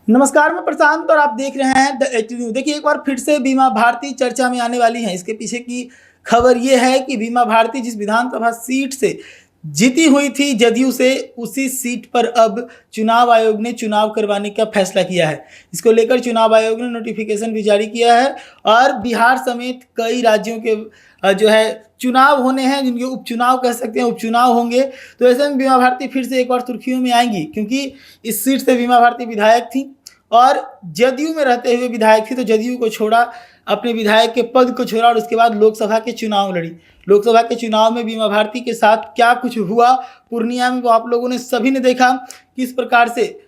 नमस्कार, मैं प्रशांत और आप देख रहे हैं द एच न्यूज। देखिए, एक बार फिर से बीमा भारती चर्चा में आने वाली है। इसके पीछे की खबर ये है कि बीमा भारती जिस विधानसभा सीट से जीती हुई थी जदयू से, उसी सीट पर अब चुनाव आयोग ने चुनाव करवाने का फैसला किया है। इसको लेकर चुनाव आयोग ने नोटिफिकेशन भी जारी किया है और बिहार समेत कई राज्यों के जो है चुनाव होने हैं, जिनके उपचुनाव कह सकते हैं, उपचुनाव होंगे। तो ऐसे में बीमा भारती फिर से एक बार सुर्खियों में आएंगी, क्योंकि इस सीट से बीमा भारती विधायक थी और जदयू में रहते हुए विधायक थी। तो जदयू को छोड़ा, अपने विधायक के पद को छोड़ा और उसके बाद लोकसभा के चुनाव लड़ी। लोकसभा के चुनाव में बीमा भारती के साथ क्या कुछ हुआ पूर्णिया में, वो आप लोगों ने सभी ने देखा। किस प्रकार से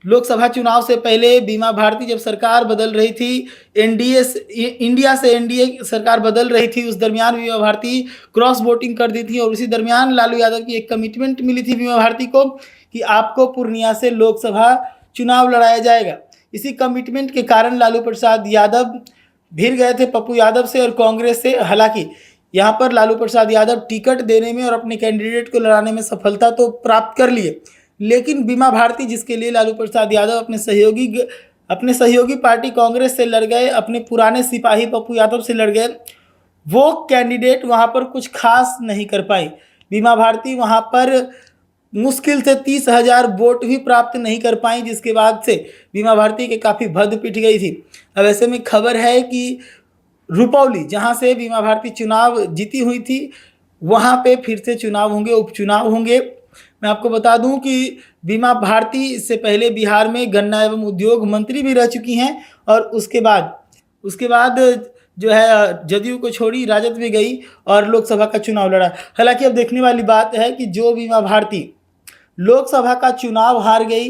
लोकसभा चुनाव से पहले बीमा भारती जब सरकार बदल रही थी, इंडिया से एनडीए सरकार बदल रही थी, उस दरमियान बीमा भारती क्रॉस वोटिंग कर दी थी और उसी दरमियान लालू यादव की एक कमिटमेंट मिली थी बीमा भारती को कि आपको पूर्णिया से लोकसभा चुनाव लड़ाया जाएगा। इसी कमिटमेंट के कारण लालू प्रसाद यादव भिड़ गए थे पप्पू यादव से और कांग्रेस से। हालांकि यहाँ पर लालू प्रसाद यादव टिकट देने में और अपने कैंडिडेट को लड़ाने में सफलता तो प्राप्त कर लिए, लेकिन बीमा भारती जिसके लिए लालू प्रसाद यादव अपने सहयोगी पार्टी कांग्रेस से लड़ गए, अपने पुराने सिपाही पप्पू यादव से लड़ गए, वो कैंडिडेट वहाँ पर कुछ खास नहीं कर पाई। बीमा भारती वहाँ पर मुश्किल से 30,000 वोट भी प्राप्त नहीं कर पाई, जिसके बाद से बीमा भारती के काफ़ी भद्द पिट गई थी। अब ऐसे में खबर है कि रुपौली, जहां से बीमा भारती चुनाव जीती हुई थी, वहां पे फिर से चुनाव होंगे, उपचुनाव होंगे। मैं आपको बता दूं कि बीमा भारती इससे पहले बिहार में गन्ना एवं उद्योग मंत्री भी रह चुकी हैं और उसके बाद जो है जदयू को छोड़ी राजद में गई और लोकसभा का चुनाव लड़ा। हालांकि अब देखने वाली बात है कि जो बीमा भारती लोकसभा का चुनाव हार गई,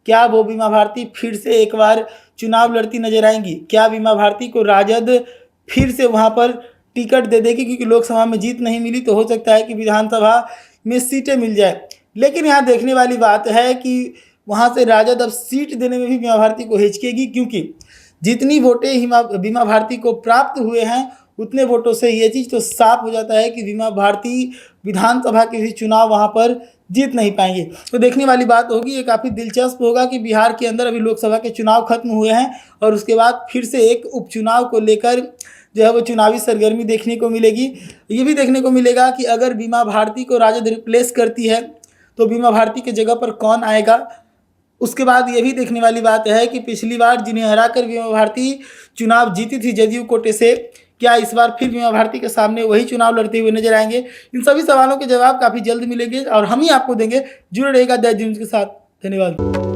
क्या वो बीमा भारती फिर से एक बार चुनाव लड़ती नजर आएंगी? क्या बीमा भारती को राजद फिर से वहां पर टिकट दे देगी? क्योंकि लोकसभा में जीत नहीं मिली तो हो सकता है कि विधानसभा में सीटें मिल जाए। लेकिन यहाँ देखने वाली बात है कि वहां से राजद अब सीट देने में भी बीमा भारती को हिचकेगी, क्योंकि जितनी वोटें बीमा भारती को प्राप्त हुए हैं, उतने वोटों से ये चीज़ तो साफ हो जाता है कि बीमा भारती विधानसभा के भी चुनाव वहाँ पर जीत नहीं पाएंगे। तो देखने वाली बात होगी, ये काफ़ी दिलचस्प होगा कि बिहार के अंदर अभी लोकसभा के चुनाव खत्म हुए हैं और उसके बाद फिर से एक उपचुनाव को लेकर जो है वो चुनावी सरगर्मी देखने को मिलेगी। ये भी देखने को मिलेगा कि अगर बीमा भारती को राजद रिप्लेस करती है तो बीमा भारती के जगह पर कौन आएगा। उसके बाद ये भी देखने वाली बात है कि पिछली बार जिन्हें हराकर बीमा भारती चुनाव जीती थी जदयू कोटे से, क्या इस बार फिर बीमा भारती के सामने वही चुनाव लड़ते हुए नजर आएंगे? इन सभी सवालों के जवाब काफ़ी जल्द मिलेंगे और हम ही आपको देंगे। जुड़े रहेगा द न्यूज़ के साथ। धन्यवाद।